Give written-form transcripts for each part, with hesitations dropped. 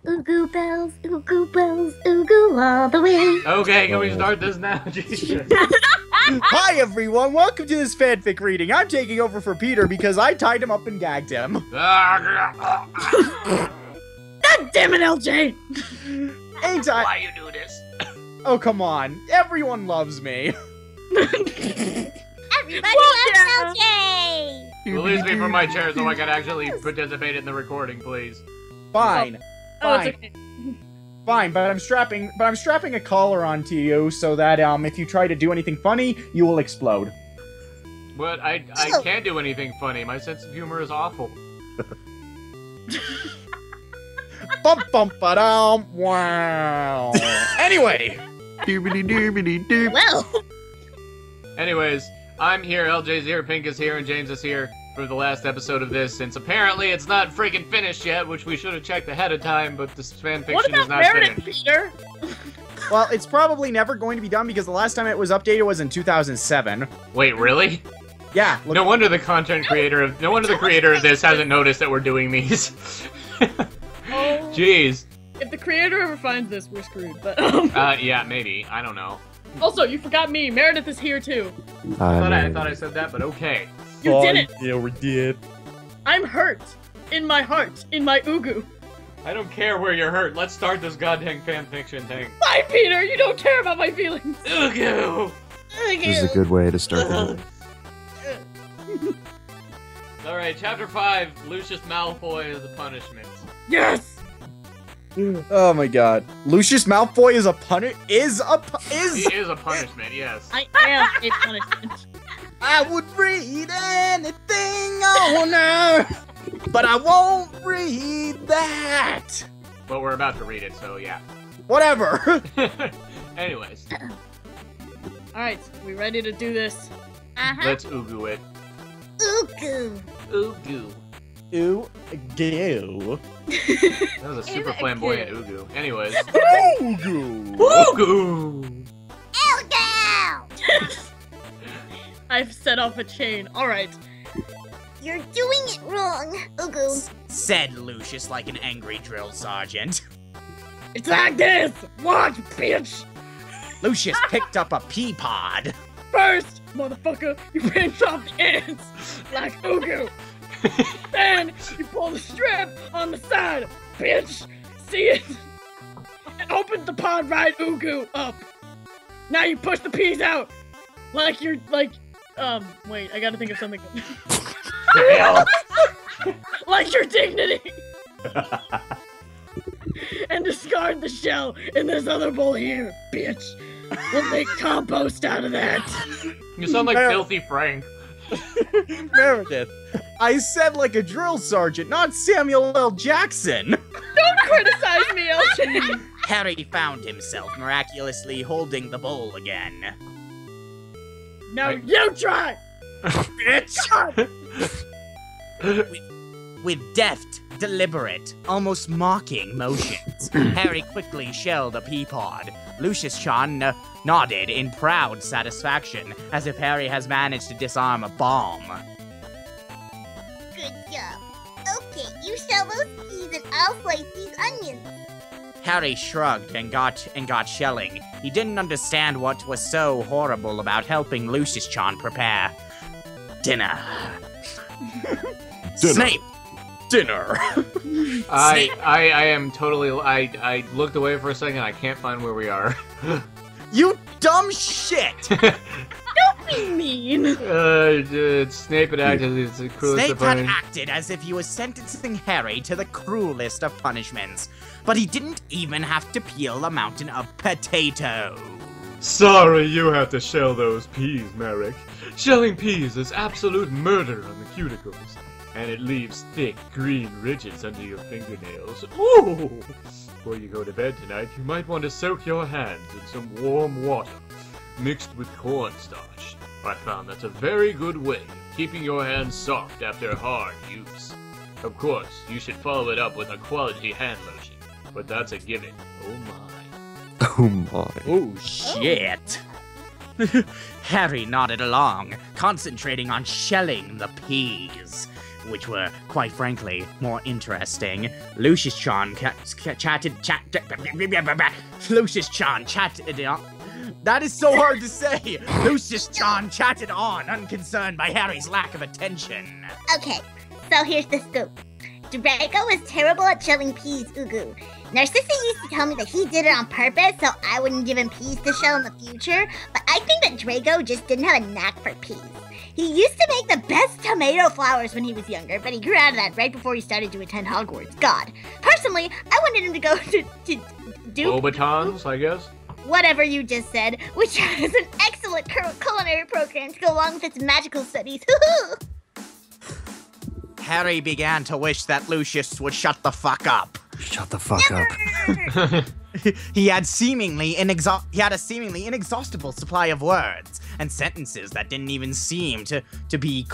Ooh goo all the way. Okay, can we start this now? Jesus. Hi everyone, welcome to this fanfic reading. I'm taking over for Peter because I tied him up and gagged him. God damn it, LJ! Ain't I? Why you do this? Oh, come on. Everyone loves me. Everybody loves LJ! Release me from my chair so I can actually participate in the recording, please. Fine. Oh, Fine. it's okay. Fine, but I'm strapping a collar onto you so that if you try to do anything funny, you will explode. But I can't do anything funny. My sense of humor is awful. Bump bump ba-dum. Wow. Anyway. Well. Anyways, I'm here, LJ's here, Pink is here, and James is here for the last episode of this, since apparently it's not freaking finished yet, which we should have checked ahead of time, but this fanfiction is not Meredith, finished. Peter? Well, it's probably never going to be done because the last time it was updated was in 2007. Wait, really? Yeah. Look, No wonder the creator of this hasn't noticed that we're doing these. Oh. Jeez. If the creator ever finds this, we're screwed, but Yeah, maybe. I don't know. Also, you forgot me. Meredith is here too. I thought I said that, but okay. You didn't. Yeah, we did. I'm hurt. In my heart. In my ugu. I don't care where you're hurt. Let's start this goddamn fanfiction thing. Bye, Peter! You don't care about my feelings! Ugu! This is a good way to start the day. Alright, chapter 5, Lucius Malfoy as a punishment. Yes! Oh my god. Lucius Malfoy is a He is a punishment, yes. I am a punishment. I would read anything on earth, but I won't read that. But we're about to read it, so yeah. Whatever. Anyways, Alright, we ready to do this? let's Ugu it. Ugu. Ugu. Ooh, goo. That was a super flamboyant Ugu. Anyways. Ooh. Ugu! Elgo! I've set off a chain. Alright. You're doing it wrong, Ugu. Said Lucius like an angry drill sergeant. It's like this! Watch, bitch! Lucius picked up a pea pod. First, motherfucker, you pinch off the ends like Ugu. Then you pull the strip on the side, bitch. See it? It opens the pod right Ugu up. Now you push the peas out like you're wait, I gotta think of something. Like your dignity. And discard the shell in this other bowl here, bitch. We'll make compost out of that. You sound like Filthy Frank. Meredith, I said like a drill sergeant, not Samuel L. Jackson. Don't criticize me, LJ. Harry found himself miraculously holding the bowl again. Now you try. Bitch! With deft, deliberate, almost mocking motions, Harry quickly shelled a pea pod. Lucius-chan nodded in proud satisfaction, as if Harry has managed to disarm a bomb. Good job. Okay, you shell those peas and I'll slice these onions. Harry shrugged and got shelling. He didn't understand what was so horrible about helping Lucius-chan prepare dinner. Snape! Dinner! I am totally. I looked away for a second. I can't find where we are. You dumb shit! Don't be mean. Snape had acted as the cruelest Snape of had acted as if he was sentencing Harry to the cruelest of punishments, but he didn't even have to peel a mountain of potatoes. Sorry, you have to shell those peas, Merrick. Shelling peas is absolute murder on the cuticles, and it leaves thick green ridges under your fingernails. Ooh! Before you go to bed tonight, you might want to soak your hands in some warm water, mixed with cornstarch. I found that's a very good way of keeping your hands soft after hard use. Of course, you should follow it up with a quality hand lotion, but that's a given. Oh my. Oh my. Oh shit! Harry nodded along, concentrating on shelling the peas. which were, quite frankly, more interesting. Lucius-chan Lucius-chan chatted on. That is so hard to say! Lucius-chan chatted on, unconcerned by Harry's lack of attention. Okay, so here's the scoop. Draco was terrible at shelling peas, Ugu. Narcissa used to tell me that he did it on purpose so I wouldn't give him peas to shell in the future, but I think that Draco just didn't have a knack for peas. He used to make the best tomato flowers when he was younger, but he grew out of that right before he started to attend Hogwarts. God. Personally, I wanted him to go to do... Beauxbatons, I guess? Whatever you just said, which is an excellent culinary program to go along with its magical studies. Harry began to wish that Lucius would shut the fuck up. Shut the fuck up. He had a seemingly inexhaustible supply of words and sentences that didn't even seem to be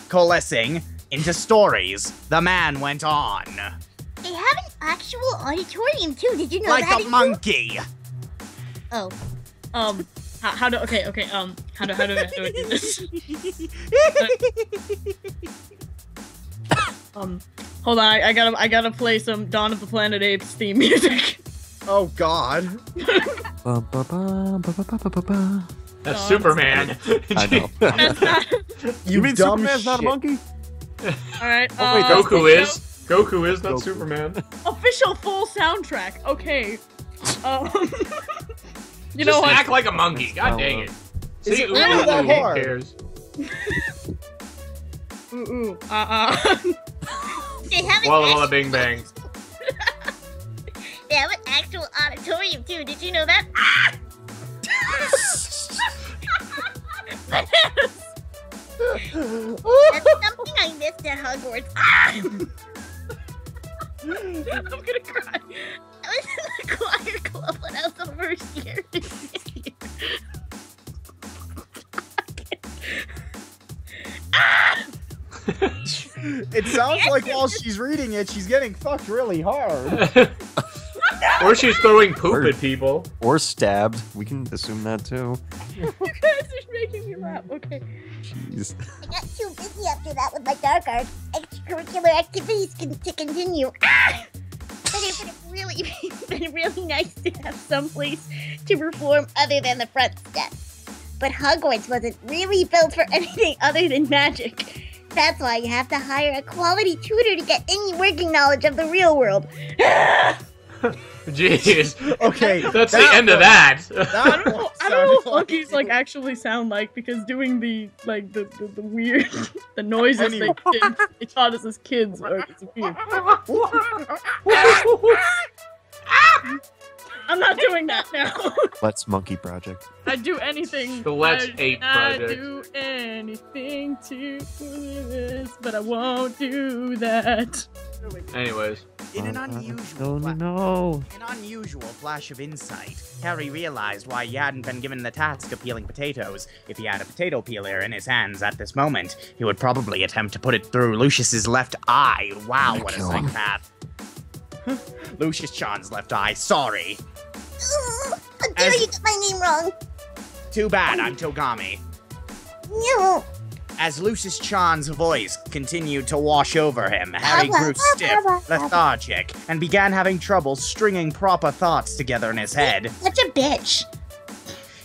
coalescing into stories. The man went on. They have an actual auditorium too. Did you know like that? Like a monkey. Oh. How do I do this? Hold on, I gotta play some Dawn of the Planet Apes theme music. Oh God. That's Superman. I know. That's not... You mean dumb Superman's not a shit. monkey? Alright, Oh, wait, Goku is. Goku is, not Goku. Superman. official full soundtrack. Okay. You Just know what? act like a monkey. God dang it. Is See, it really that who hard? cares? They have an Walla Walla actual... Bing Bang. They have an actual auditorium too. Did you know that? That's something I missed at Hogwarts. I'm gonna cry. I was in the choir club when I was over here. It sounds like while she's reading it, she's getting fucked really hard. Or she's throwing poop at people. Or stabbed. We can assume that too. You guys are making me laugh. Okay. Jeez. I got too busy after that with my dark arts extracurricular activities to continue. But it would have really been really nice to have some place to perform other than the front steps. But Hogwarts wasn't really built for anything other than magic. That's why you have to hire a quality tutor to get any working knowledge of the real world. Jeez. Okay, That's the end of that. I don't know what monkeys like actually sound like, because doing the weird the noises they taught us as kids are weird. I'm not doing that now. Let's Monkey Project. I'd do anything. The Let's Ape I'd Project. do anything to this, but I won't do that. Anyways. In an unusual flash of insight, Harry realized why he hadn't been given the task of peeling potatoes. If he had a potato peeler in his hands at this moment, he would probably attempt to put it through Lucius's left eye. Wow, what a Kill him. psychopath. Lucius-chan's left eye, sorry. How dare you get my name wrong? Too bad, I'm Togami. No. As Lucius-chan's voice continued to wash over him, Harry grew stiff, lethargic, and began having trouble stringing proper thoughts together in his head. Such a bitch.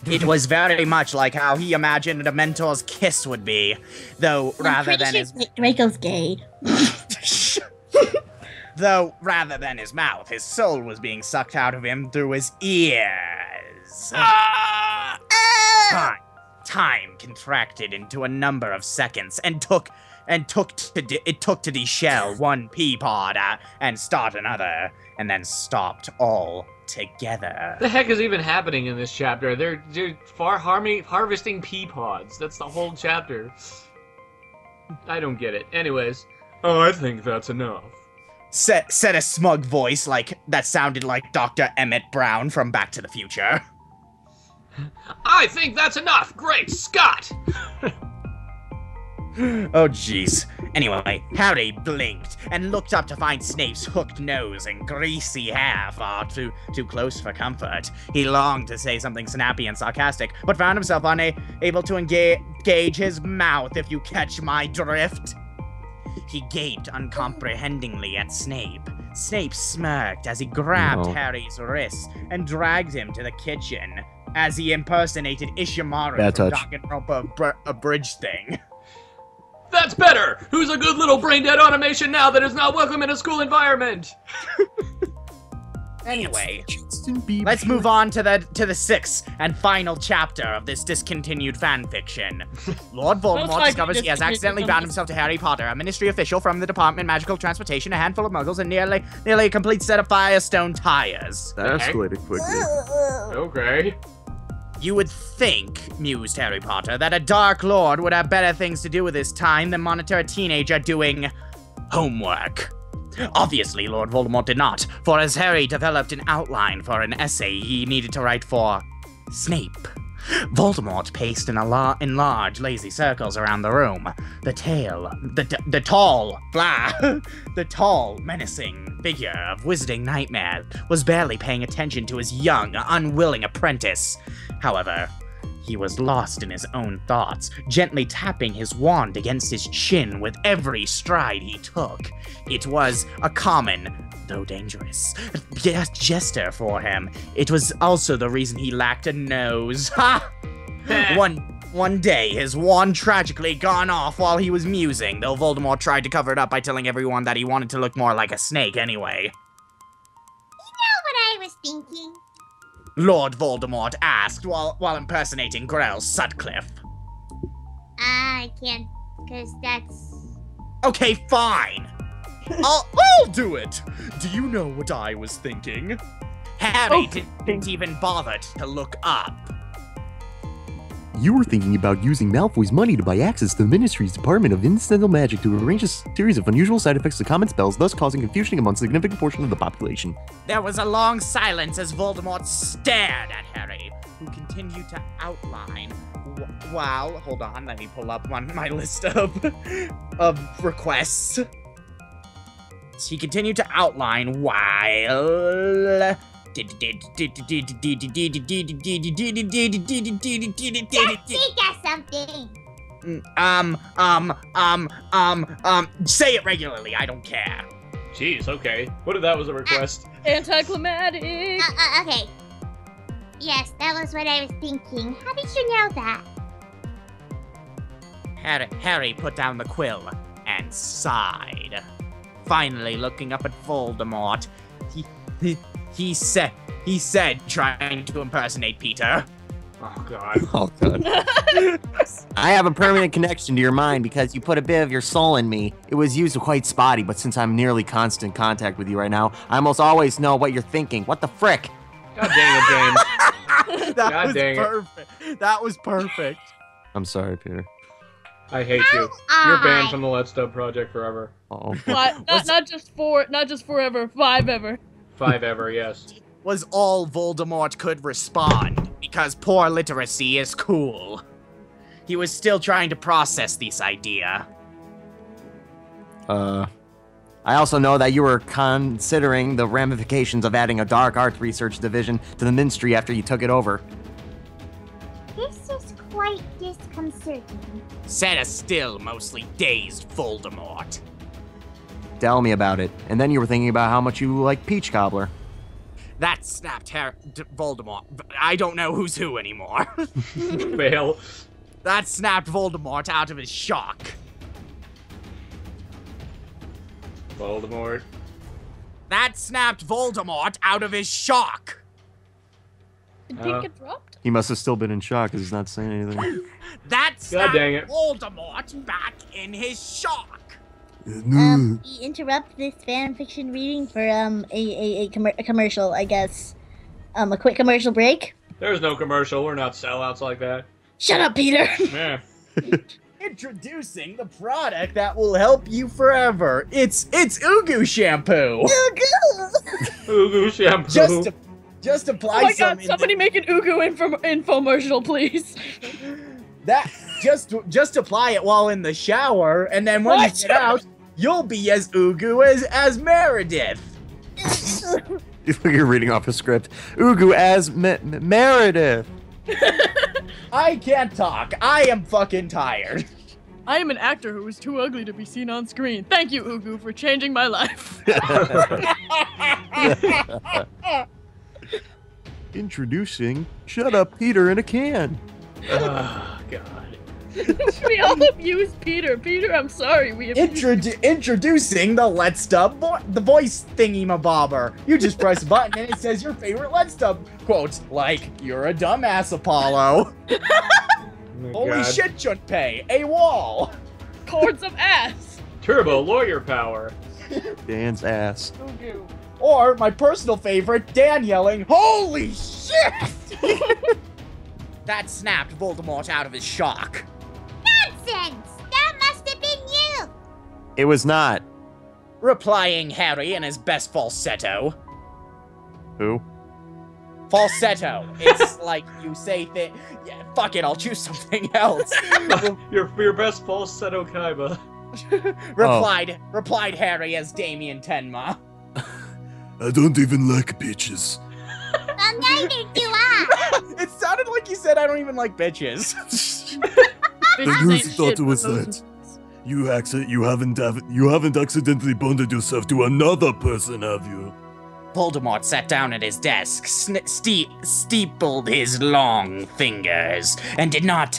It was very much like how he imagined a mentor's kiss would be, though rather than his Draco's gay. though rather than his mouth, his soul was being sucked out of him through his ears. Time contracted into a number of seconds and took to deshell one pea pod and start another, and then stopped all together. The heck is even happening in this chapter? They're harvesting pea pods. That's the whole chapter. I don't get it. Anyways. Oh, I think that's enough. Said a smug voice that sounded like Dr. Emmett Brown from Back to the Future. I think that's enough! Great Scott! Oh jeez. Anyway, Harry blinked and looked up to find Snape's hooked nose and greasy hair far too close for comfort. He longed to say something snappy and sarcastic, but found himself unable to engage his mouth, if you catch my drift. He gaped uncomprehendingly at Snape. Snape smirked as he grabbed Harry's wrists and dragged him to the kitchen as he impersonated Ishimaru from Danganronpa a bridge thing. That's better! Who's a good little brain-dead automation now that is not welcome in a school environment? Anyway, let's move on to the sixth and final chapter of this discontinued fanfiction. Lord Voldemort discovers he has accidentally bound himself to Harry Potter, a ministry official from the Department of Magical Transportation, a handful of muggles, and nearly a complete set of Firestone tires. That escalated quickly. Okay. You would think, mused Harry Potter, that a Dark Lord would have better things to do with his time than monitor a teenager doing homework. Obviously, Lord Voldemort did not, for as Harry developed an outline for an essay he needed to write for Snape, Voldemort paced in large, lazy circles around the room. The tall, menacing figure of Wizarding Nightmare was barely paying attention to his young, unwilling apprentice. However, he was lost in his own thoughts, gently tapping his wand against his chin with every stride he took. It was a common, though dangerous, gesture for him. It was also the reason he lacked a nose. Ha! One day, his wand tragically gone off while he was musing, though Voldemort tried to cover it up by telling everyone that he wanted to look more like a snake anyway. You know what I was thinking? Lord Voldemort asked while impersonating Grell Sutcliffe. I can't, because that's... Okay, fine. I'll do it. Do you know what I was thinking? Harry didn't even bother to look up. You were thinking about using Malfoy's money to buy access to the Ministry's Department of Incidental Magic to arrange a series of unusual side effects to common spells, thus causing confusion among a significant portion of the population. There was a long silence as Voldemort stared at Harry, who continued to outline while... Hold on, let me pull up my list of requests. He continued to outline while... Just think of something. Say it regularly, I don't care. Jeez, okay. What if that was a request? Anticlimactic. Okay. Yes, that was what I was thinking. How did you know that? Harry put down the quill and sighed. Finally looking up at Voldemort, he said, trying to impersonate Peter. Oh, God. Oh, God. I have a permanent connection to your mind because you put a bit of your soul in me. It was used quite spotty, but since I'm nearly constant contact with you right now, I almost always know what you're thinking. What the frick? God dang it, James. That was perfect. That was perfect. I'm sorry, Peter. I hate you. You're banned from the Let's Dub project forever. Oh. Not just forever, 5 ever. 5 ever, yes. Was all Voldemort could respond, because poor literacy is cool. He was still trying to process this idea. I also know that you were considering the ramifications of adding a dark arts research division to the Ministry after you took it over. This is quite disconcerting. Said a still, mostly dazed Voldemort. Tell me about it. And then you were thinking about how much you like Peach Cobbler. That snapped Voldemort. I don't know who's who anymore. Fail. That snapped Voldemort out of his shock. Voldemort. That snapped Voldemort out of his shock. Did Pink get dropped? He must have still been in shock because he's not saying anything. That snapped dang it. Voldemort back in his shock. We interrupt this fanfiction reading for a commercial, I guess. A quick commercial break. There's no commercial. We're not sellouts like that. Shut up, Peter. Yeah. Introducing the product that will help you forever. It's Ugu shampoo. Ugu shampoo. Just apply Oh my some. God! Somebody make an Ugu infomercial, please. That Just apply it while in the shower, and then when you get out, you'll be as Ugu as Meredith. You're reading off a script. Ugu as Meredith. I can't talk. I am fucking tired. I am an actor who is too ugly to be seen on screen. Thank you, Ugu, for changing my life. Introducing Shut Up Peter in a Can. Oh, God. We all abuse Peter. Peter, I'm sorry. We Introducing the Let's Dub the voice thingy-mabobber. You just press a button and it says your favorite Let's Dub quotes, like, "You're a dumbass, Apollo." Oh Holy God. shit, Junpei, a wall. cords of ass. Turbo lawyer power. Dan's ass. Ugu. Or my personal favorite, Dan yelling, "Holy shit!" That snapped Voldemort out of his shock. Nonsense! That must have been you! It was not. Replying Harry in his best falsetto. Who? Falsetto. It's like you say things. Yeah, fuck it, I'll choose something else. your best falsetto Kaiba. Replied Harry as Damien Tenma. I don't even like bitches. Well, neither do I! It sounded like you said I don't even like bitches. And whose thought was that? You haven't accidentally bonded yourself to another person, have you? Voldemort sat down at his desk, steepled his long fingers, and did not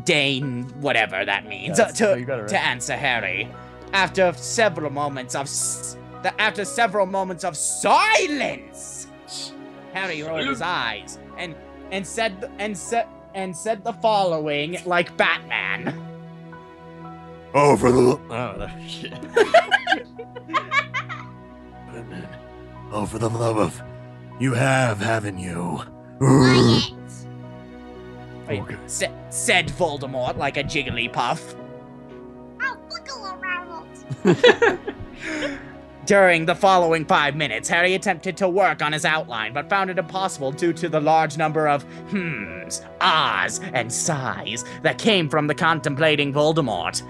deign whatever that means to answer Harry. After several moments of silence, Harry rolled his eyes and said the following, like Batman. Oh, for the shit. Batman. Oh, for the love of... You have, haven't you? Quiet! Wait, Okay. said Voldemort like a Jigglypuff. Oh, look around! During the following 5 minutes, Harry attempted to work on his outline, but found it impossible due to the large number of hmms, ahs, and sighs that came from the contemplating Voldemort.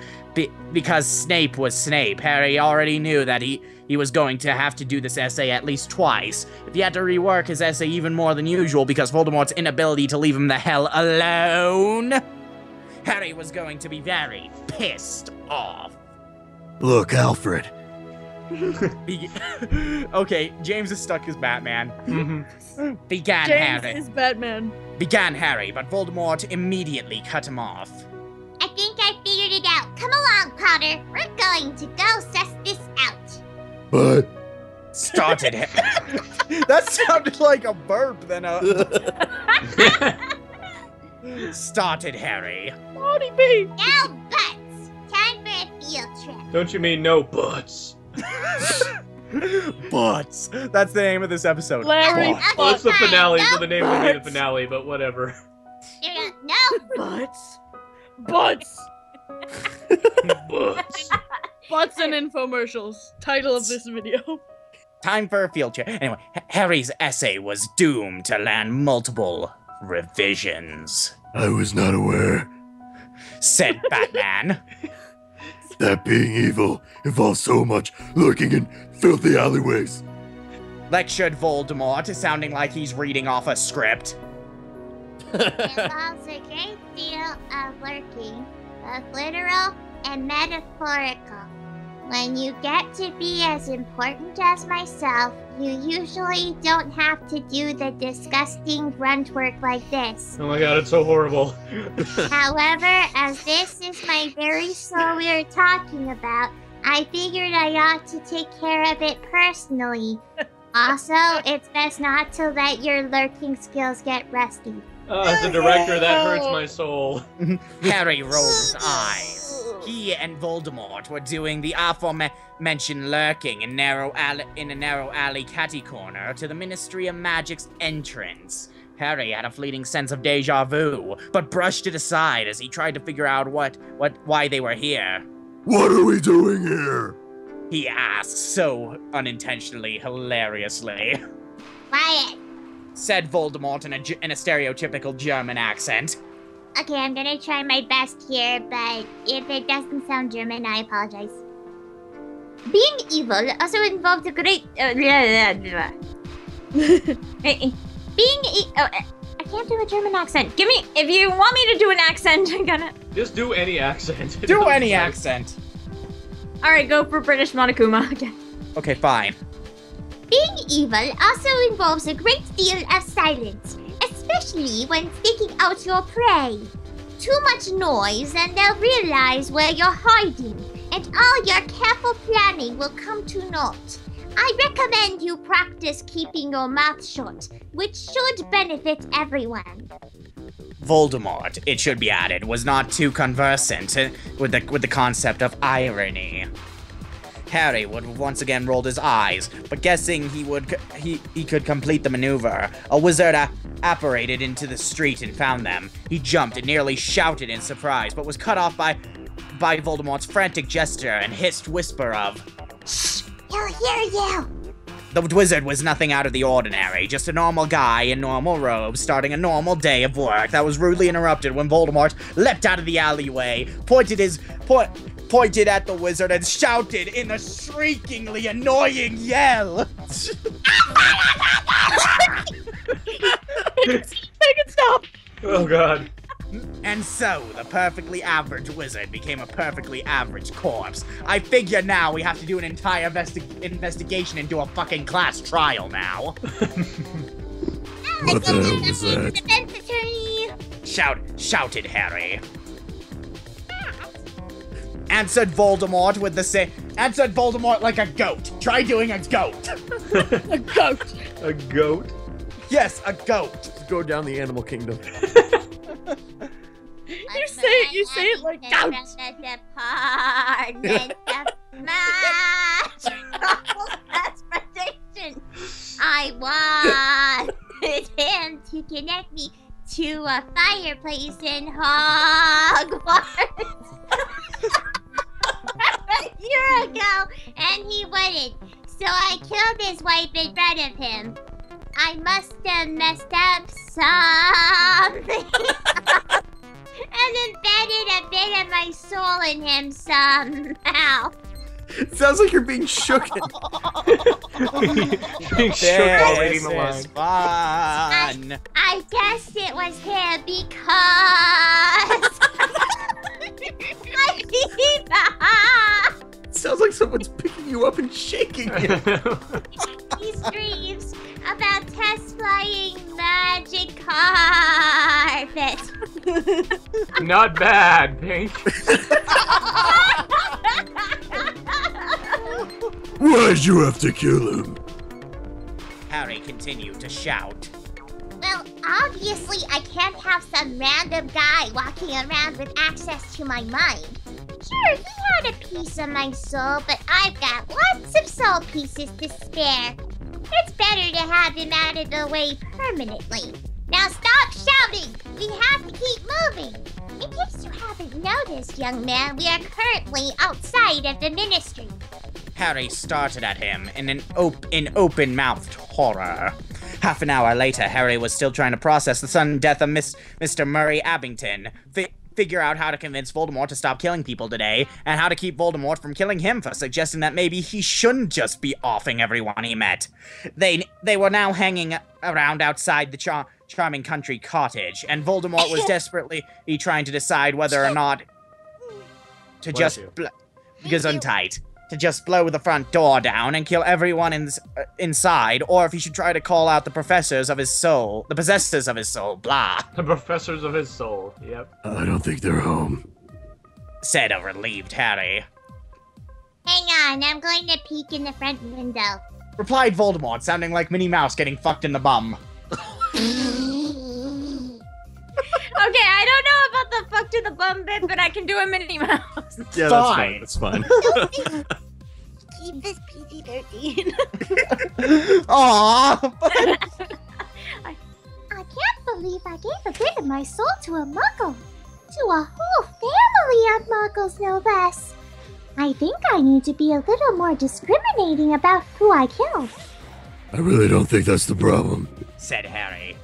Because Snape was Snape, Harry already knew that he was going to have to do this essay at least twice. If he had to rework his essay even more than usual because Voldemort's inability to leave him the hell alone, Harry was going to be very pissed off. Look, Alfred. Okay, James is stuck as Batman. Began James Harry. is Batman. Began Harry, but Voldemort immediately cut him off. I think I figured it out. Come along, Potter. We're going to go suss this out. But... Started That sounded like a burp than a... Started Harry. Naughty me. Now, butts. Time for a field trip. Don't you mean no butts? Butts. That's the name of this episode. Larry. Okay, Well, it's the fine. finale, No so the name would be the butts. finale, but whatever. No. Butts. Butts. Butts. Butts and infomercials. Title of this video. Time for a field trip. Anyway, Harry's essay was doomed to land multiple revisions, I was not aware said Batman. that being evil involves so much lurking in filthy alleyways. Lectured Voldemort, sounding like he's reading off a script. Involves a great deal of lurking, both literal and metaphorical. When you get to be as important as myself, you usually don't have to do the disgusting grunt work like this. Oh my god, it's so horrible. However, as this is my very soul we're talking about, I figured I ought to take care of it personally. Also, it's best not to let your lurking skills get rusty. As a director, that hurts my soul. Harry rolled his eyes. He and Voldemort were doing the aforementioned lurking in a narrow alley catty corner to the Ministry of Magic's entrance. Harry had a fleeting sense of deja vu, but brushed it aside as he tried to figure out why they were here. What are we doing here? He asked so unintentionally, hilariously. Quiet. Said Voldemort in a stereotypical German accent. Okay, I'm gonna try my best here, but if it doesn't sound German, I apologize. Being evil also involves a great... I can't do a German accent. If you want me to do an accent, I'm gonna... Just do any accent. Do any accent. Alright, go for British Monokuma again. Okay, fine. Being evil also involves a great deal of silence, especially when sticking out your prey. Too much noise and they'll realize where you're hiding, and all your careful planning will come to naught. I recommend you practice keeping your mouth shut, which should benefit everyone. Voldemort, it should be added, was not too conversant with the concept of irony. Harry would have once again rolled his eyes, but guessing he could complete the maneuver, a wizard apparated into the street and found them. He jumped and nearly shouted in surprise, but was cut off by Voldemort's frantic gesture and hissed whisper of, "Shh! He'll hear you!" The wizard was nothing out of the ordinary, just a normal guy in normal robes starting a normal day of work that was rudely interrupted when Voldemort leapt out of the alleyway, pointed at the wizard and shouted in a shriekingly annoying yell. Make it stop! Oh god. And so, the perfectly average wizard became a perfectly average corpse. I figure now we have to do an entire investigation and do a fucking class trial now. What the hell was that? Defense attorney! Shouted Harry. Answered Voldemort like a goat. Try doing a goat. A goat! A goat? Yes, a goat. Go down the animal kingdom. You say it like goat! I wanted him to connect me to a fireplace in Hogwarts a year ago, and he wouldn't. So I killed his wife in front of him. I must have messed up something and embedded a bit of my soul in him somehow. Sounds like you're being shooken. Being shook while reading the This line. is fun. I guessed it was him because Sounds like someone's picking you up and shaking you. These dreams about test flying magic carpet. Not bad, Pink. Why'd you have to kill him? Harry continued to shout. Well, obviously I can't have some random guy walking around with access to my mind. Sure, he had a piece of my soul, but I've got lots of soul pieces to spare. It's better to have him out of the way permanently. Now stop shouting! We have to keep moving! In case you haven't noticed, young man, we are currently outside of the ministry. Harry started at him in open-mouthed horror. Half an hour later, Harry was still trying to process the sudden death of Mr. Murray Abington, figure out how to convince Voldemort to stop killing people today, and how to keep Voldemort from killing him for suggesting that maybe he shouldn't just be offing everyone he met. They were now hanging around outside the charming country cottage, and Voldemort was desperately trying to decide whether or not to Bless just you. Gesundheit. To just blow the front door down and kill everyone inside, or if he should try to call out the possessors of his soul, blah, The professors of his soul. Yep. I don't think they're home. said a relieved Harry. Hang on, I'm going to peek in the front window. Replied Voldemort, sounding like Minnie Mouse getting fucked in the bum. Okay, I don't know about the fuck to the bum bit, but I can do a Minnie Mouse. Yeah, Fine. that's fine. Keep this PG-13. Aww. I can't believe I gave a bit of my soul to a muggle. To a whole family of muggles, no less. I think I need to be a little more discriminating about who I killed. I really don't think that's the problem. Said Harry.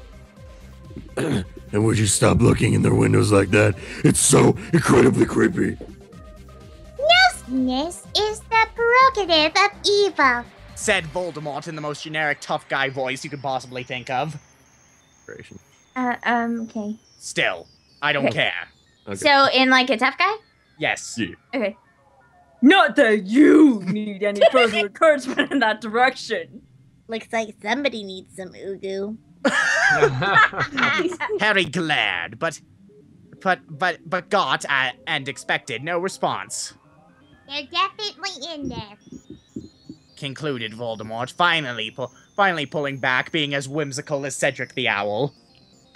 And would you stop looking in their windows like that? It's so incredibly creepy. Nastiness is the prerogative of evil. Said Voldemort in the most generic tough guy voice you could possibly think of. Okay. Still, I don't care. Okay. So, in like a tough guy? Yes. Yeah. Okay. Not that you need any further encouragement in that direction. Looks like somebody needs some Ugu. Harry glared, but got and expected no response. They're definitely in there. Concluded Voldemort, finally pulling back, being as whimsical as Cedric the Owl.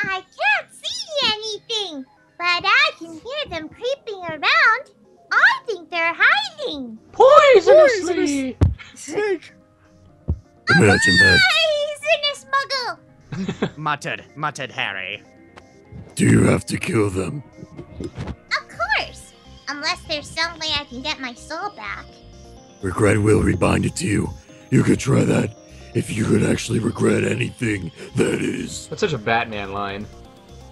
I can't see anything, but I can hear them creeping around. I think they're hiding. Poisonously! Imagine that. He's in a smuggle. muttered Harry. Do you have to kill them? Of course. Unless there's some way I can get my soul back. Regret will rebind it to you. You could try that. If you could actually regret anything, that is. That's such a Batman line.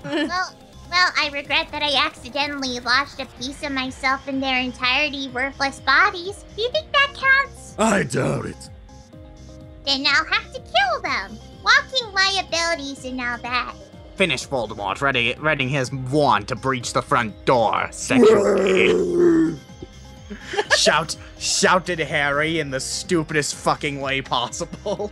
Well, I regret that I accidentally lodged a piece of myself in their entirety worthless bodies. Do you think that counts? I doubt it. Then I'll have to kill them. Walking liabilities and all that. Finished Voldemort, readying his wand to breach the front door sexually. Shouted Harry in the stupidest fucking way possible.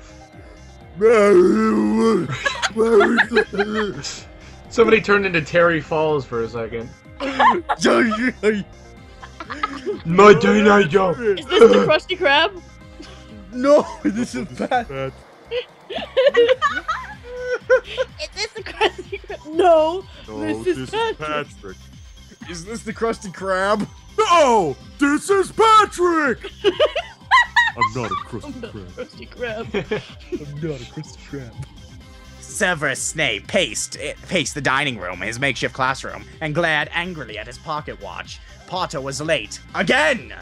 Somebody turned into Terry Falls for a second. My dino. Is this the Krusty Krab? No, this is bad. Is this the Krusty Krab? No, No, this is Patrick. Is this the Krusty Krab? No, this is Patrick. I'm not a Krusty Krab. I'm not a Krusty Krab. Severus Snape paced the dining room, his makeshift classroom, and glared angrily at his pocket watch. Potter was late again.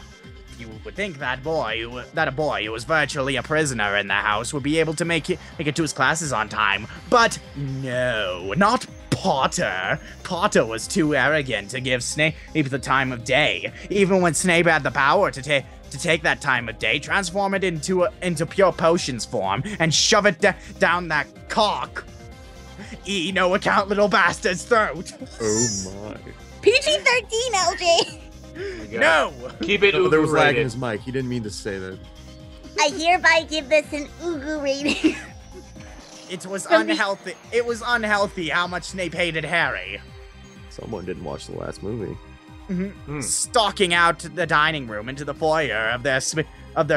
You would think that a boy who was virtually a prisoner in the house would be able to make it to his classes on time, but no, not Potter. Potter was too arrogant to give Snape the time of day, even when Snape had the power to take that time of day, transform it into pure potions form, and shove it down that cock. No account little bastard's throat. Oh my. PG-13, LJ? No! Keep it No, there was lag in rated. his mic. He didn't mean to say that. I hereby give this an Ugu rating. It was unhealthy. It was unhealthy how much Snape hated Harry. Someone didn't watch the last movie. Stalking out the dining room into the foyer of their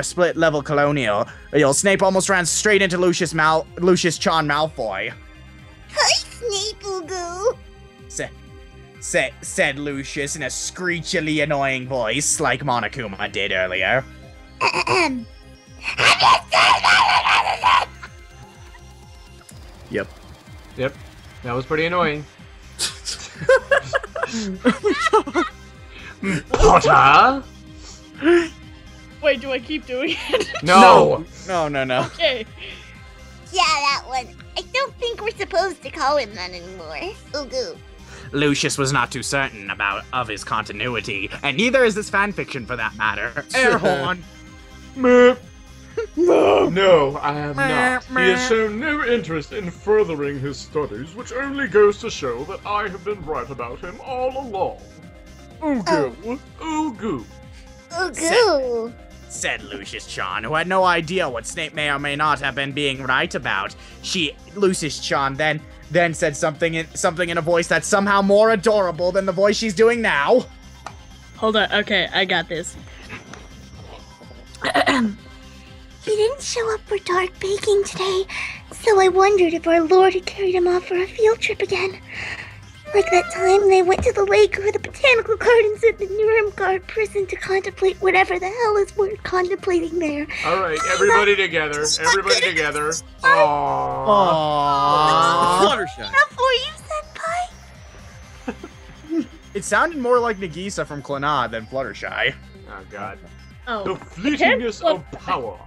split-level colonial, Snape almost ran straight into Lucius Chon Malfoy. Hi, Snape Ugu. Said Lucius in a screechily annoying voice, like Monokuma did earlier. Yep. Yep, that was pretty annoying. Potter? Wait, do I keep doing it? No! No. Okay. Yeah, that one. I don't think we're supposed to call him that anymore. Ugu. Lucius was not too certain of his continuity, and neither is this fanfiction for that matter. Air horn. Meh. No, I have not. He has shown no interest in furthering his studies, which only goes to show that I have been right about him all along. Ugu. Ugu. Ugu. Said Lucius Chon, who had no idea what Snape may or may not have been being right about. Lucius Chon then said something in a voice that's somehow more adorable than the voice she's doing now. Hold on. Okay, I got this. He didn't show up for dark baking today, so I wondered if our Lord had carried him off for a field trip again. Like that time they went to the lake or the botanical gardens at the Nuremberg prison to contemplate whatever the hell is worth contemplating there. Alright, everybody together. Everybody together. Aww. Fluttershy. How for you, senpai? It sounded more like Nagisa from Clannad than Fluttershy. Oh god. Oh. The fleetingness of power.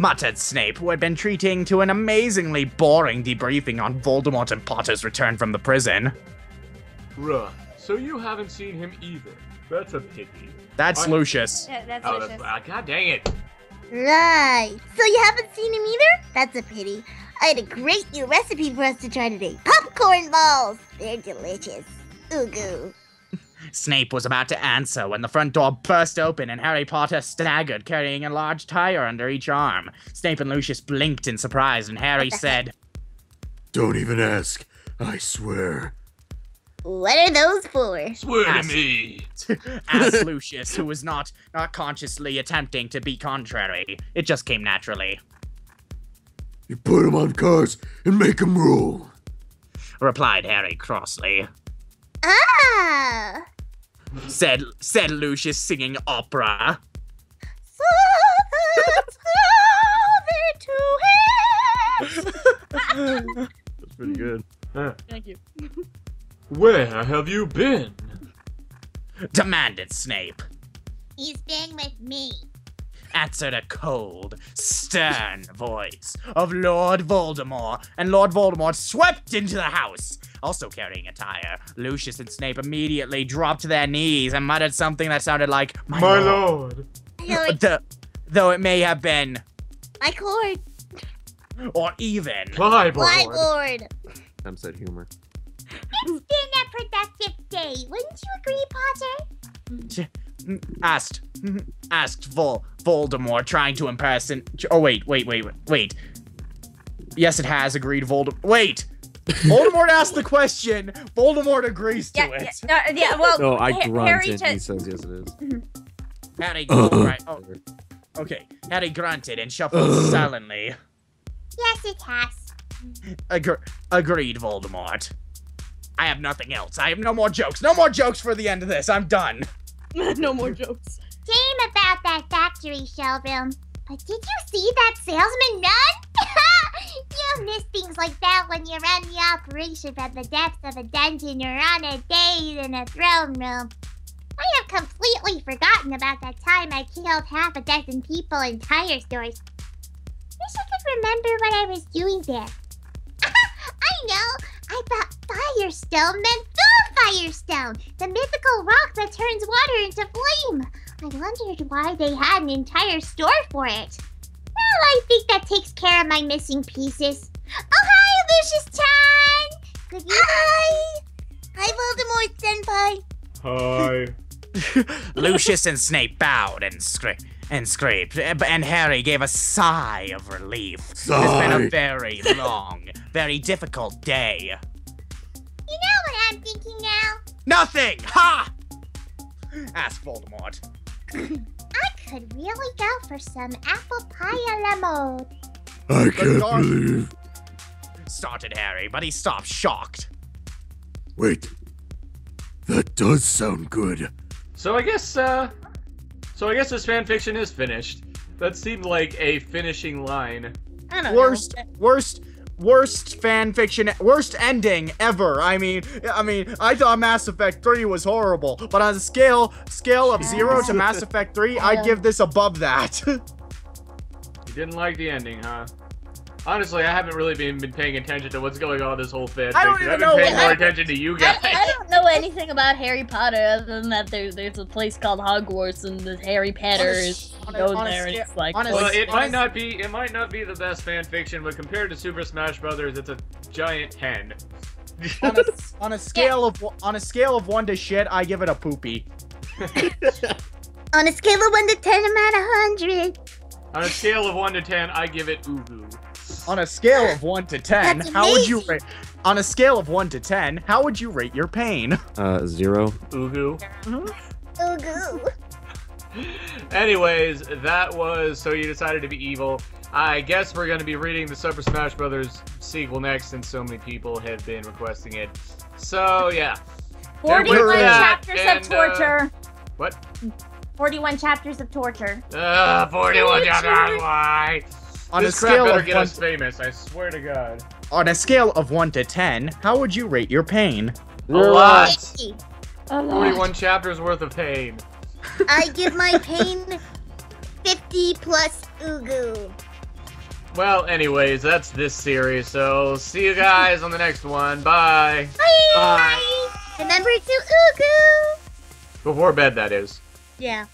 muttered Snape, who had been treating to an amazingly boring debriefing on Voldemort and Potter's return from the prison. Right. So you haven't seen him either. That's a pity. That's Lucius. Yeah, that's Oh, Lucius. God dang it. Right. So you haven't seen him either? That's a pity. I had a great new recipe for us to try today. Popcorn balls. They're delicious. Ooh. Snape was about to answer when the front door burst open and Harry Potter staggered, carrying a large tire under each arm. Snape and Lucius blinked in surprise, and Harry said, Don't even ask. I swear. What are those for? Swear to Ask- me. asked Lucius, who was not consciously attempting to be contrary. It just came naturally. You put them on cars and make them roll. Replied Harry crossly. Ah! Said Lucius, singing opera. That's pretty good. Thank you. Where have you been? Demanded Snape. He's been with me. Answered a cold, stern voice of Lord Voldemort, and Lord Voldemort swept into the house, also carrying a tire. Lucius and Snape immediately dropped to their knees and muttered something that sounded like, My lord. Though it may have been, My cord. or even, Flyboard. Sam said humor. It's been a productive day. Wouldn't you agree, Potter? asked Voldemort, trying to impersonate. Oh, wait. Yes, it has, agreed Voldemort. Wait! Voldemort asked the question. Voldemort agrees to it. Well, No, I grunt Harry and he says yes it is. Harry, right, oh, okay. Harry grunted and shuffled sullenly. Yes, it has. Agreed Voldemort. I have nothing else. I have no more jokes. No more jokes for the end of this. I'm done. No more jokes. Shame about that factory showroom. But did you see that salesman run? You miss things like that when you run the operation from the depths of a dungeon or on a dais in a throne room. I have completely forgotten about that time I killed half a dozen people in tire stores. Wish I could remember what I was doing there. I know! I thought Firestone meant the Firestone, the mythical rock that turns water into flame. I wondered why they had an entire store for it. Well, I think that takes care of my missing pieces. Oh, hi, Lucius Chan! Good evening. Hi! Hi, Voldemort Senpai. Hi. Lucius and Snape bowed and scraped, and Harry gave a sigh of relief. It's been a very long, very difficult day. You know what I'm thinking now? Nothing! Ha! Asked Voldemort. I could really go for some apple pie a la mode. I can't believe. Started Harry, but he stopped shocked. Wait. That does sound good. So I guess this fanfiction is finished. That seemed like a finishing line. I don't Worst fanfiction, worst ending ever. I mean, I thought Mass Effect 3 was horrible, but on a scale of 0 to Mass Effect 3, I'd give this above that. You didn't like the ending, huh? Honestly, I haven't really been paying attention to what's going on this whole fanfiction. I've been paying more attention to you guys. I don't know anything about Harry Potter other than that there's a place called Hogwarts and the Harry Potter goes there and it's like. Well, it might not be the best fanfiction, but compared to Super Smash Brothers, it's a giant 10. on a scale of 1 to shit, I give it a poopy. On a scale of 1 to 10, I'm at 100. On a scale of 1 to 10, I give it ooh. On a scale of 1 to 10, That's how would you amazing. rate? On a scale of 1 to 10, how would you rate your pain? 0. Ooh. Ooh. Anyways, that was So You Decided to Be Evil. I guess we're going to be reading the Super Smash Brothers sequel next, since so many people have been requesting it. So, yeah. 41 that, chapters and, of torture. What? 41 chapters of torture. 41 chapters, why? On This a crap scale better of get 1 us famous, I swear to God. On a scale of 1 to 10, how would you rate your pain? A lot. 50. 41 chapters worth of pain. I give my pain 50 plus Ugu. Well, anyways, that's this series, so see you guys on the next one. Bye! Bye! Remember to Ugu! Before bed, that is. Yeah.